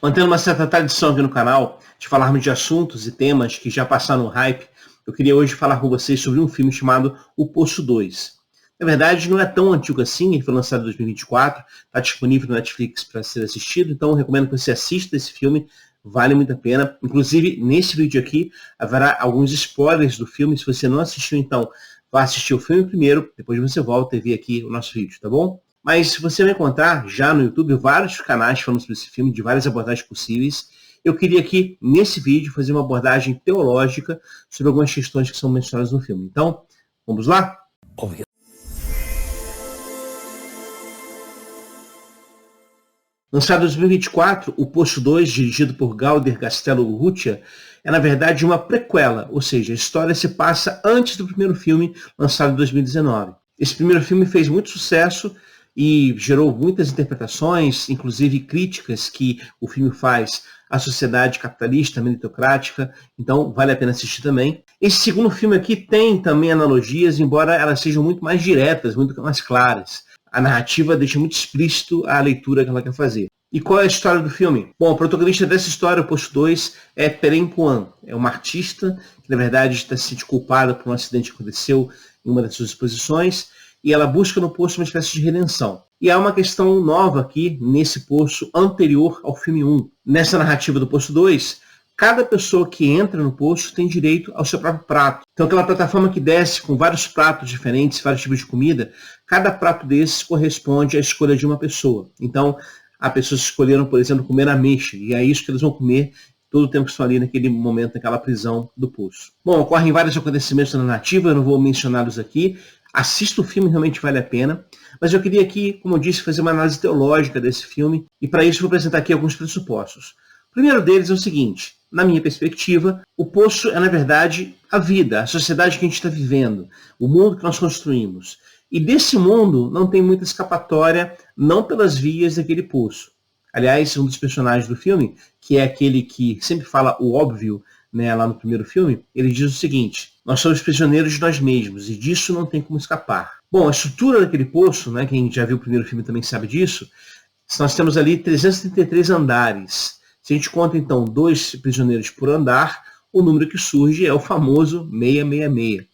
Mantendo uma certa tradição aqui no canal, de falarmos de assuntos e temas que já passaram no hype, eu queria hoje falar com vocês sobre um filme chamado O Poço 2. Na verdade, não é tão antigo assim, ele foi lançado em 2024, está disponível no Netflix para ser assistido, então eu recomendo que você assista esse filme, vale muito a pena. Inclusive, nesse vídeo aqui, haverá alguns spoilers do filme, se você não assistiu, então, vá assistir o filme primeiro, depois você volta e vê aqui o nosso vídeo, tá bom? Mas você vai encontrar já no YouTube vários canais falando sobre esse filme, de várias abordagens possíveis. Eu queria aqui, nesse vídeo, fazer uma abordagem teológica sobre algumas questões que são mencionadas no filme. Então, vamos lá? Lançado em 2024, O Poço 2, dirigido por Galder Castelo Urrutia, é na verdade uma prequela, ou seja, a história se passa antes do primeiro filme, lançado em 2019. Esse primeiro filme fez muito sucesso e gerou muitas interpretações, inclusive críticas que o filme faz à sociedade capitalista, meritocrática, então vale a pena assistir também. Esse segundo filme aqui tem também analogias, embora elas sejam muito mais diretas, muito mais claras. A narrativa deixa muito explícito a leitura que ela quer fazer. E qual é a história do filme? Bom, o protagonista dessa história, o Poço 2, é Peren Kwan. É uma artista que, na verdade, está se sentindo culpada por um acidente que aconteceu em uma das suas exposições, e ela busca no poço uma espécie de redenção. E há uma questão nova aqui, nesse poço, anterior ao filme 1. Nessa narrativa do Poço 2, cada pessoa que entra no poço tem direito ao seu próprio prato. Então, aquela plataforma que desce com vários pratos diferentes, vários tipos de comida, cada prato desses corresponde à escolha de uma pessoa. Então, há pessoas que escolheram, por exemplo, comer ameixa, e é isso que eles vão comer todo o tempo que estão ali naquele momento, naquela prisão do poço. Bom, ocorrem vários acontecimentos na narrativa, eu não vou mencioná-los aqui. Assista o filme, realmente vale a pena. Mas eu queria aqui, como eu disse, fazer uma análise teológica desse filme, e para isso vou apresentar aqui alguns pressupostos. O primeiro deles é o seguinte: na minha perspectiva, o poço é, na verdade, a vida, a sociedade que a gente está vivendo, o mundo que nós construímos. E desse mundo não tem muita escapatória, não pelas vias daquele poço. Aliás, um dos personagens do filme, que é aquele que sempre fala o óbvio, né, lá no primeiro filme, ele diz o seguinte: nós somos prisioneiros de nós mesmos e disso não tem como escapar. Bom, a estrutura daquele poço, né, quem já viu o primeiro filme também sabe disso, nós temos ali 333 andares. Se a gente conta, então, 2 prisioneiros por andar, o número que surge é o famoso 666.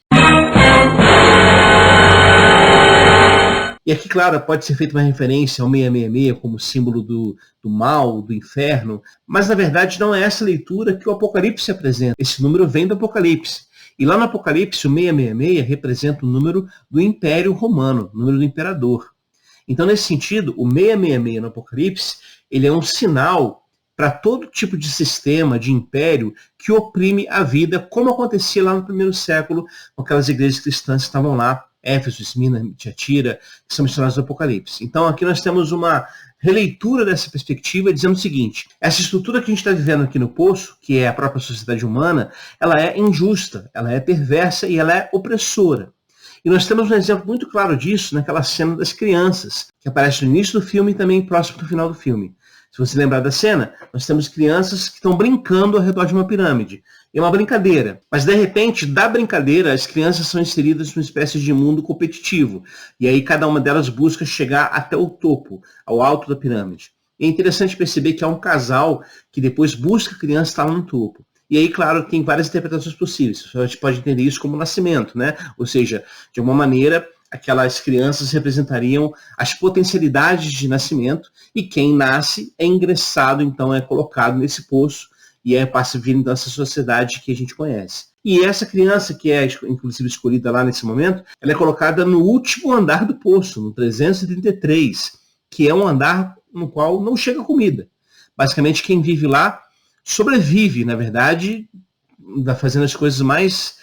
E aqui, claro, pode ser feita uma referência ao 666 como símbolo do mal, do inferno, mas na verdade não é essa leitura que o Apocalipse apresenta. Esse número vem do Apocalipse. E lá no Apocalipse, o 666 representa o número do Império Romano, o número do imperador. Então, nesse sentido, o 666 no Apocalipse, ele é um sinal para todo tipo de sistema, de império, que oprime a vida, como acontecia lá no primeiro século, com aquelas igrejas cristãs que estavam lá, Éfeso, Esmirna, Tiatira, que são mencionadas no Apocalipse. Então aqui nós temos uma releitura dessa perspectiva, dizendo o seguinte: essa estrutura que a gente está vivendo aqui no poço, que é a própria sociedade humana, ela é injusta, ela é perversa e ela é opressora. E nós temos um exemplo muito claro disso naquela cena das crianças, que aparece no início do filme e também próximo do final do filme. Se você lembrar da cena, nós temos crianças que estão brincando ao redor de uma pirâmide. É uma brincadeira, mas de repente, da brincadeira, as crianças são inseridas numa espécie de mundo competitivo. E aí cada uma delas busca chegar até o topo, ao alto da pirâmide. E é interessante perceber que há um casal que depois busca a criança estar lá no topo. E aí, claro, tem várias interpretações possíveis. A gente pode entender isso como nascimento, né? Ou seja, de alguma maneira, aquelas crianças representariam as potencialidades de nascimento, e quem nasce é ingressado, então é colocado nesse poço, e passa a vir então essa sociedade que a gente conhece. E essa criança, que é inclusive escolhida lá nesse momento, ela é colocada no último andar do poço, no 333, que é um andar no qual não chega comida. Basicamente, quem vive lá sobrevive, na verdade, fazendo as coisas mais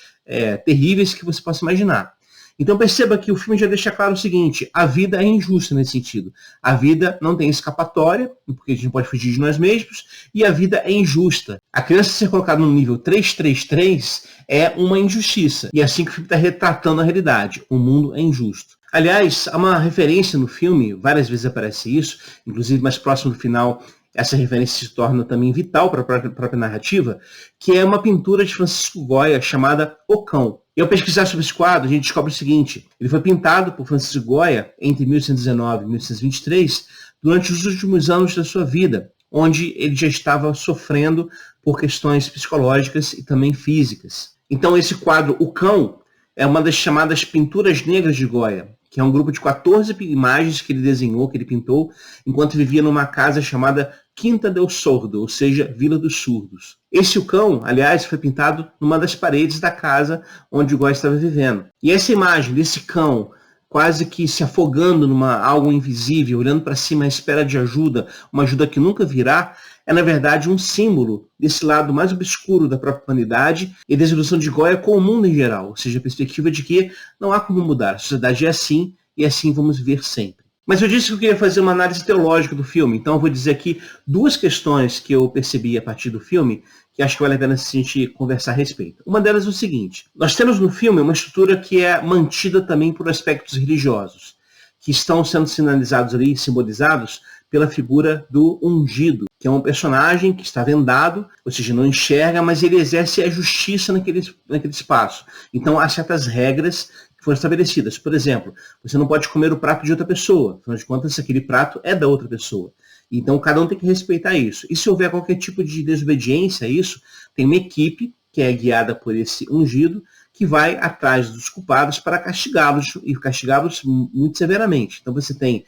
terríveis que você possa imaginar. Então perceba que o filme já deixa claro o seguinte: a vida é injusta nesse sentido. A vida não tem escapatória, porque a gente não pode fugir de nós mesmos, e a vida é injusta. A criança ser colocada no nível 333 é uma injustiça. E é assim que o filme está retratando a realidade. O mundo é injusto. Aliás, há uma referência no filme, várias vezes aparece isso, inclusive mais próximo do final, essa referência se torna também vital para a própria narrativa, que é uma pintura de Francisco Goya chamada O Cão. E ao pesquisar sobre esse quadro, a gente descobre o seguinte: ele foi pintado por Francisco Goya entre 1819 e 1823, durante os últimos anos da sua vida, onde ele já estava sofrendo por questões psicológicas e também físicas. Então esse quadro, O Cão, é uma das chamadas Pinturas Negras de Goya, que é um grupo de 14 imagens que ele desenhou, que ele pintou, enquanto vivia numa casa chamada Quinta del Sordo, ou seja, Vila dos Surdos. Esse O Cão, aliás, foi pintado numa das paredes da casa onde o Goya estava vivendo. E essa imagem desse cão quase que se afogando numa algo invisível, olhando para cima à espera de ajuda, uma ajuda que nunca virá, é na verdade um símbolo desse lado mais obscuro da própria humanidade e da desilusão de Goya com o mundo em geral, ou seja, a perspectiva de que não há como mudar, a sociedade é assim e assim vamos viver sempre. Mas eu disse que eu queria fazer uma análise teológica do filme, então eu vou dizer aqui duas questões que eu percebi a partir do filme, que acho que vale a pena a gente conversar a respeito. Uma delas é o seguinte: nós temos no filme uma estrutura que é mantida também por aspectos religiosos, que estão sendo sinalizados ali, simbolizados pela figura do ungido, que é um personagem que está vendado, ou seja, não enxerga, mas ele exerce a justiça naquele espaço. Então há certas regras que foram estabelecidas. Por exemplo, você não pode comer o prato de outra pessoa, afinal de contas, aquele prato é da outra pessoa. Então, cada um tem que respeitar isso. E se houver qualquer tipo de desobediência a isso, tem uma equipe que é guiada por esse ungido, que vai atrás dos culpados para castigá-los, e castigá-los muito severamente. Então, você tem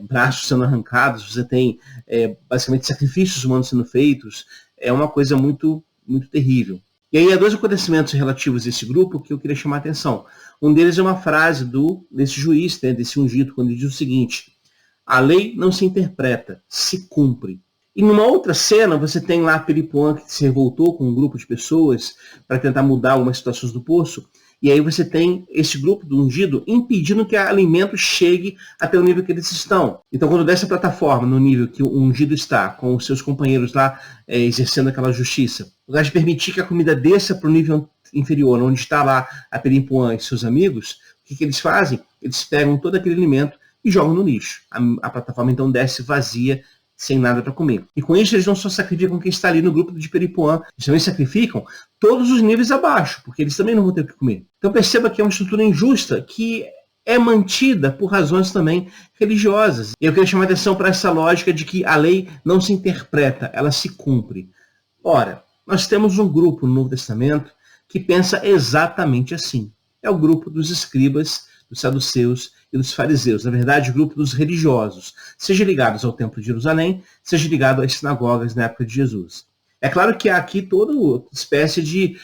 braços sendo arrancados, você tem basicamente sacrifícios humanos sendo feitos. É uma coisa muito, muito terrível. E aí, há dois acontecimentos relativos a esse grupo que eu queria chamar a atenção. Um deles é uma frase desse juiz, desse ungido, quando ele diz o seguinte: a lei não se interpreta, se cumpre. E numa outra cena, você tem lá Peripuan que se revoltou com um grupo de pessoas para tentar mudar algumas situações do poço. E aí você tem esse grupo do ungido impedindo que o alimento chegue até o nível que eles estão. Então, quando dessa plataforma, no nível que o ungido está, com os seus companheiros lá exercendo aquela justiça, ao invés de permitir que a comida desça para o nível inferior, onde está lá a Peripuan e seus amigos, o que eles fazem? Eles pegam todo aquele alimento e jogam no lixo. A plataforma então desce vazia, sem nada para comer. E com isso eles não só sacrificam quem está ali no grupo de Peripuan, eles também sacrificam todos os níveis abaixo, porque eles também não vão ter o que comer. Então perceba que é uma estrutura injusta que é mantida por razões também religiosas. E eu queria chamar a atenção para essa lógica de que a lei não se interpreta, ela se cumpre. Ora, nós temos um grupo no Novo Testamento que pensa exatamente assim. É o grupo dos escribas, dos saduceus e dos fariseus, na verdade, o grupo dos religiosos, seja ligados ao Templo de Jerusalém, seja ligado às sinagogas na época de Jesus. É claro que há aqui toda espécie de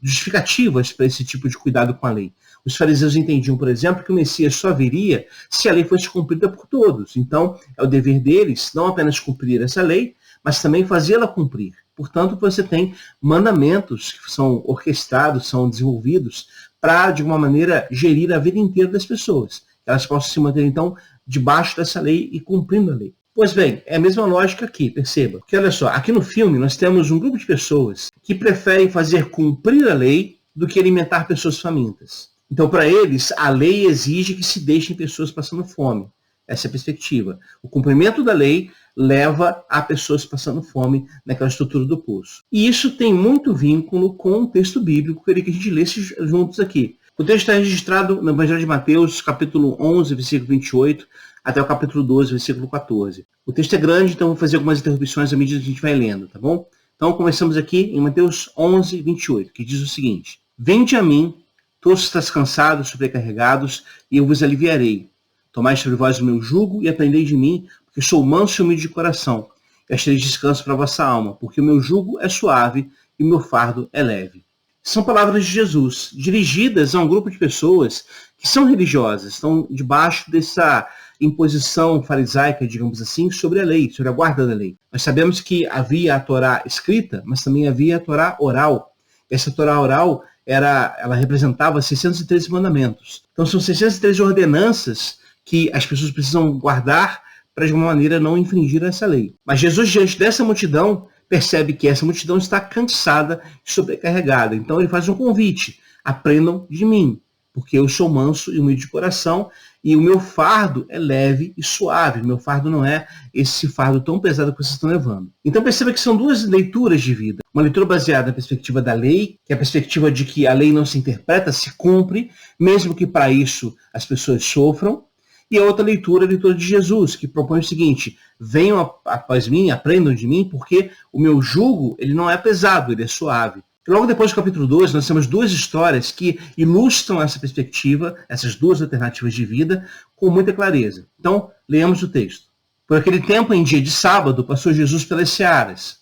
justificativas para esse tipo de cuidado com a lei. Os fariseus entendiam, por exemplo, que o Messias só viria se a lei fosse cumprida por todos. Então, é o dever deles não apenas cumprir essa lei, mas também fazê-la cumprir. Portanto, você tem mandamentos que são orquestrados, são desenvolvidos para, de alguma maneira, gerir a vida inteira das pessoas. Que elas possam se manter, então, debaixo dessa lei e cumprindo a lei. Pois bem, é a mesma lógica aqui, perceba. Porque, olha só, aqui no filme nós temos um grupo de pessoas que preferem fazer cumprir a lei do que alimentar pessoas famintas. Então, para eles, a lei exige que se deixem pessoas passando fome. Essa é a perspectiva. O cumprimento da lei leva a pessoas passando fome naquela estrutura do poço. E isso tem muito vínculo com o texto bíblico que eu queria que a gente lesse juntos aqui. O texto está registrado no Evangelho de Mateus, capítulo 11, versículo 28, até o capítulo 12, versículo 14. O texto é grande, então vou fazer algumas interrupções à medida que a gente vai lendo, tá bom? Então começamos aqui em Mateus 11, 28, que diz o seguinte: Vinde a mim, todos estáis cansados, sobrecarregados, e eu vos aliviarei. Tomai sobre vós o meu jugo e aprendei de mim, porque sou manso e humilde de coração, e achareis descanso para a vossa alma, porque o meu jugo é suave e o meu fardo é leve. São palavras de Jesus, dirigidas a um grupo de pessoas que são religiosas, estão debaixo dessa imposição farisaica, digamos assim, sobre a lei, sobre a guarda da lei. Nós sabemos que havia a Torá escrita, mas também havia a Torá oral. Essa Torá oral, ela representava 613 mandamentos. Então são 613 ordenanças que as pessoas precisam guardar para, de alguma maneira, não infringir essa lei. Mas Jesus, diante dessa multidão, percebe que essa multidão está cansada e sobrecarregada. Então ele faz um convite: aprendam de mim, porque eu sou manso e humilde de coração, e o meu fardo é leve e suave. O meu fardo não é esse fardo tão pesado que vocês estão levando. Então perceba que são duas leituras de vida. Uma leitura baseada na perspectiva da lei, que é a perspectiva de que a lei não se interpreta, se cumpre, mesmo que para isso as pessoas sofram. E a outra leitura é a leitura de Jesus, que propõe o seguinte: venham após mim, aprendam de mim, porque o meu jugo ele não é pesado, ele é suave. E logo depois do capítulo 12, nós temos duas histórias que ilustram essa perspectiva, essas duas alternativas de vida, com muita clareza. Então, leamos o texto. Por aquele tempo, em dia de sábado, passou Jesus pelas searas.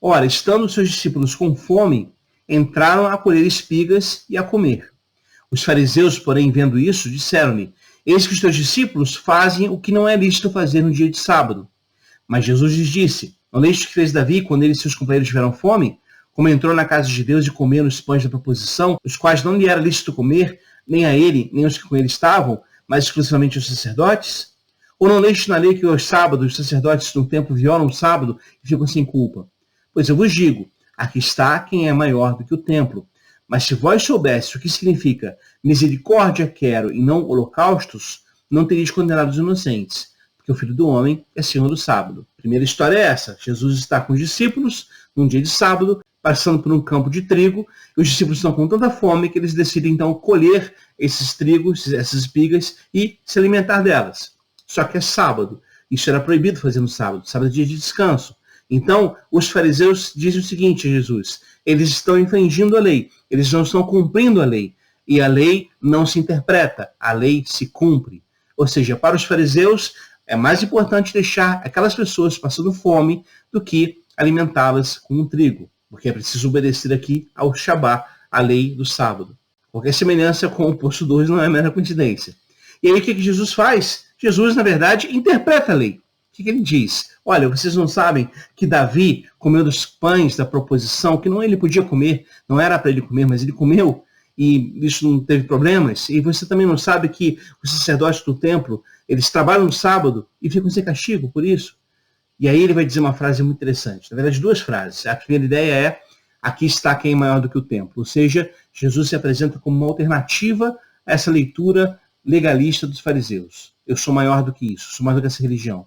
Ora, estando seus discípulos com fome, entraram a colher espigas e a comer. Os fariseus, porém, vendo isso, disseram-lhe: eis que os teus discípulos fazem o que não é lícito fazer no dia de sábado. Mas Jesus lhes disse: não leste o que fez Davi quando ele e seus companheiros tiveram fome? Como entrou na casa de Deus e comeram os pães da proposição, os quais não lhe era lícito comer, nem a ele, nem os que com ele estavam, mas exclusivamente os sacerdotes? Ou não leste na lei que aos sábados os sacerdotes no templo violam o sábado e ficam sem culpa? Pois eu vos digo, aqui está quem é maior do que o templo. Mas se vós soubesse o que significa misericórdia quero e não holocaustos, não teríeis condenado os inocentes, porque o Filho do Homem é Senhor do sábado. A primeira história é essa: Jesus está com os discípulos num dia de sábado, passando por um campo de trigo, e os discípulos estão com tanta fome que eles decidem então colher esses trigos, essas espigas, e se alimentar delas. Só que é sábado. Isso era proibido fazer no sábado. Sábado é dia de descanso. Então, os fariseus dizem o seguinte a Jesus: eles estão infringindo a lei, eles não estão cumprindo a lei. E a lei não se interpreta, a lei se cumpre. Ou seja, para os fariseus, é mais importante deixar aquelas pessoas passando fome do que alimentá-las com um trigo. Porque é preciso obedecer aqui ao Shabá, a lei do sábado. Qualquer semelhança com o posto 2 não é mera coincidência. E aí o que Jesus faz? Jesus, na verdade, interpreta a lei. O que ele diz? Olha, vocês não sabem que Davi comeu dos pães da proposição, que não ele podia comer, não era para ele comer, mas ele comeu, e isso não teve problemas. E você também não sabe que os sacerdotes do templo, eles trabalham no sábado e ficam sem castigo por isso. E aí ele vai dizer uma frase muito interessante. Na verdade, duas frases. A primeira ideia é: aqui está quem é maior do que o templo. Ou seja, Jesus se apresenta como uma alternativa a essa leitura legalista dos fariseus. Eu sou maior do que isso, sou maior do que essa religião.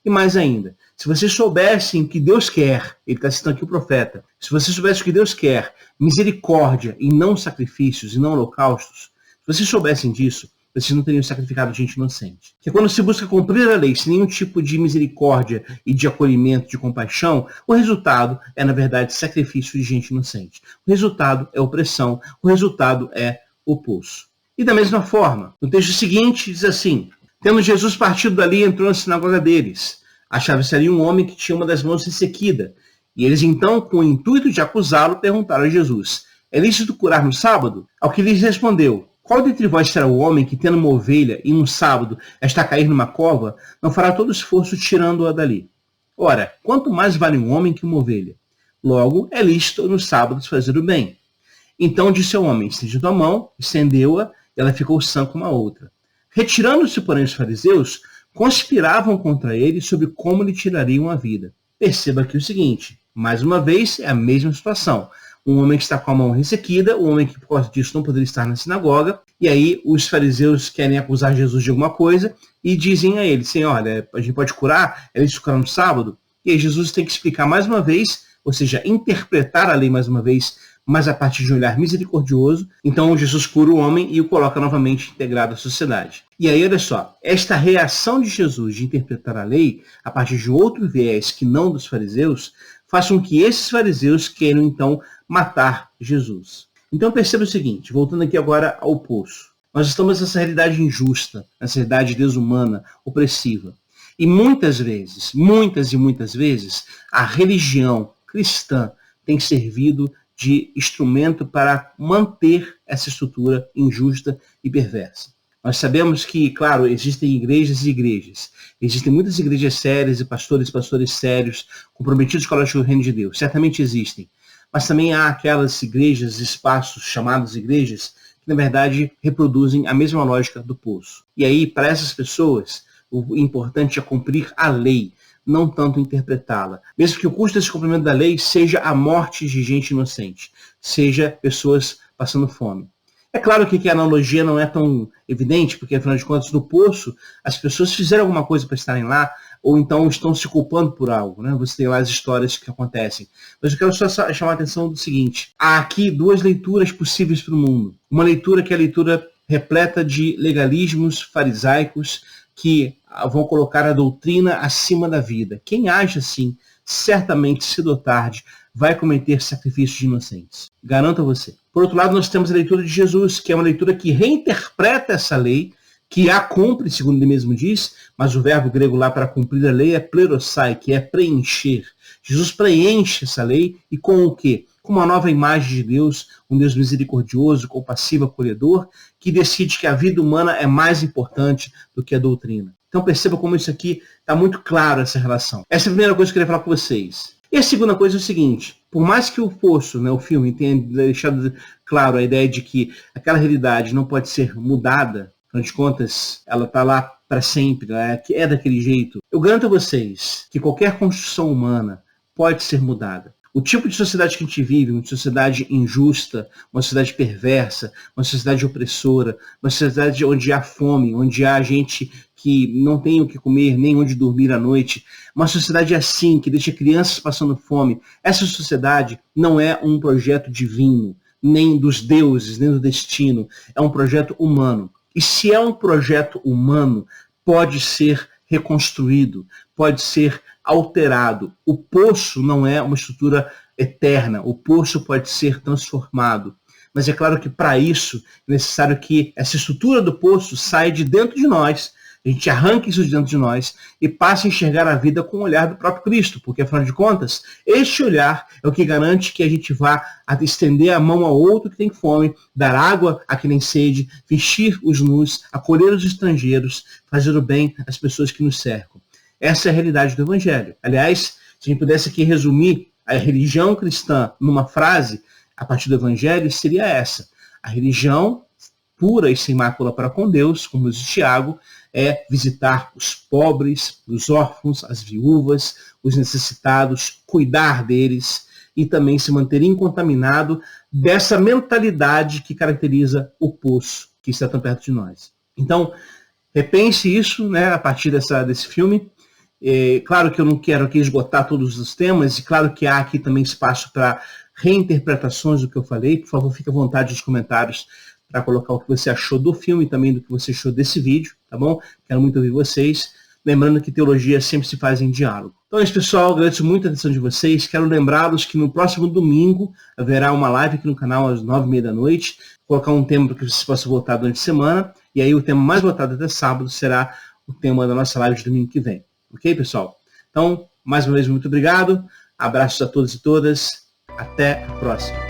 E mais ainda, se vocês soubessem o que Deus quer, ele está citando aqui o profeta, se vocês soubessem o que Deus quer, misericórdia e não sacrifícios e não holocaustos, se vocês soubessem disso, vocês não teriam sacrificado gente inocente. Porque quando se busca cumprir a lei sem nenhum tipo de misericórdia e de acolhimento, de compaixão, o resultado é, na verdade, sacrifício de gente inocente. O resultado é opressão, o resultado é o poço. E da mesma forma, no texto seguinte diz assim: tendo Jesus partido dali, entrou na sinagoga deles. Achava-se ali um homem que tinha uma das mãos ressequida. E eles então, com o intuito de acusá-lo, perguntaram a Jesus: é lícito curar no sábado? Ao que lhes respondeu: qual dentre vós será o homem que, tendo uma ovelha e no sábado esta cair numa cova, não fará todo esforço tirando-a dali? Ora, quanto mais vale um homem que uma ovelha? Logo, é lícito nos sábados fazer o bem. Então disse ao homem: estende tua mão, estendeu-a, e ela ficou sã como a outra. Retirando-se, porém, os fariseus, conspiravam contra ele sobre como lhe tirariam a vida. Perceba aqui o seguinte: mais uma vez, é a mesma situação. Um homem que está com a mão ressequida, um homem que por causa disso não poderia estar na sinagoga, e aí os fariseus querem acusar Jesus de alguma coisa e dizem a ele: Senhor, olha, a gente pode curar, é lícito curar no sábado? E aí Jesus tem que explicar mais uma vez, ou seja, interpretar a lei mais uma vez, mas a partir de um olhar misericordioso. Então Jesus cura o homem e o coloca novamente integrado à sociedade. E aí, olha só, esta reação de Jesus de interpretar a lei a partir de outro viés que não dos fariseus, faz com que esses fariseus queiram então matar Jesus. Então perceba o seguinte, voltando aqui agora ao poço. Nós estamos nessa realidade injusta, nessa realidade desumana, opressiva. E muitas e muitas vezes, a religião cristã tem servido de instrumento para manter essa estrutura injusta e perversa. Nós sabemos que, claro, existem igrejas e igrejas. Existem muitas igrejas sérias e pastores sérios, comprometidos com o reino de Deus. Certamente existem. Mas também há aquelas igrejas, espaços chamados igrejas, que na verdade reproduzem a mesma lógica do poço. E aí, para essas pessoas, o importante é cumprir a lei, não tanto interpretá-la. Mesmo que o custo desse cumprimento da lei seja a morte de gente inocente, seja pessoas passando fome. É claro que a analogia não é tão evidente, porque afinal de contas, no poço, as pessoas fizeram alguma coisa para estarem lá, ou então estão se culpando por algo, né? Você tem lá as histórias que acontecem. Mas eu quero só chamar a atenção do seguinte: há aqui duas leituras possíveis para o mundo. Uma leitura que é a leitura repleta de legalismos farisaicos, que vão colocar a doutrina acima da vida. Quem age assim, certamente, cedo ou tarde, vai cometer sacrifícios de inocentes. Garanto a você. Por outro lado, nós temos a leitura de Jesus, que é uma leitura que reinterpreta essa lei, que a cumpre, segundo ele mesmo diz, mas o verbo grego lá para cumprir a lei é plerosai, que é preencher. Jesus preenche essa lei e com o quê? Com uma nova imagem de Deus, um Deus misericordioso, compassivo, acolhedor, que decide que a vida humana é mais importante do que a doutrina. Então perceba como isso aqui está muito claro, essa relação. Essa é a primeira coisa que eu queria falar com vocês. E a segunda coisa é o seguinte, por mais que o Poço, o filme, tenha deixado claro a ideia de que aquela realidade não pode ser mudada, afinal de contas, ela está lá para sempre, é daquele jeito, eu garanto a vocês que qualquer construção humana pode ser mudada. O tipo de sociedade que a gente vive, uma sociedade injusta, uma sociedade perversa, uma sociedade opressora, uma sociedade onde há fome, onde há gente que não tem o que comer, nem onde dormir à noite, uma sociedade assim, que deixa crianças passando fome, essa sociedade não é um projeto divino, nem dos deuses, nem do destino, é um projeto humano. E se é um projeto humano, pode ser reconstruído, pode ser alterado. O poço não é uma estrutura eterna, o poço pode ser transformado. Mas é claro que para isso é necessário que essa estrutura do poço saia de dentro de nós, a gente arranque isso de dentro de nós e passe a enxergar a vida com o olhar do próprio Cristo, porque afinal de contas, este olhar é o que garante que a gente vá estender a mão ao outro que tem fome, dar água a quem tem sede, vestir os nus, acolher os estrangeiros, fazer o bem às pessoas que nos cercam. Essa é a realidade do Evangelho. Aliás, se a gente pudesse aqui resumir a religião cristã numa frase, a partir do Evangelho, seria essa. A religião pura e sem mácula para com Deus, como diz Tiago, é visitar os pobres, os órfãos, as viúvas, os necessitados, cuidar deles e também se manter incontaminado dessa mentalidade que caracteriza o poço que está tão perto de nós. Então, repense isso, a partir desse filme. Claro que eu não quero aqui esgotar todos os temas, e claro que há aqui também espaço para reinterpretações do que eu falei. Por favor, fique à vontade nos comentários para colocar o que você achou do filme e também do que você achou desse vídeo, tá bom? Quero muito ouvir vocês. Lembrando que teologia sempre se faz em diálogo. Então é isso, pessoal. Agradeço muito a atenção de vocês. Quero lembrá-los que no próximo domingo haverá uma live aqui no canal às 9h30 da noite. Vou colocar um tema para que vocês possam votar durante a semana. E aí o tema mais votado até sábado será o tema da nossa live de domingo que vem. Ok, pessoal? Então, mais uma vez, muito obrigado. Abraços a todos e todas. Até a próxima.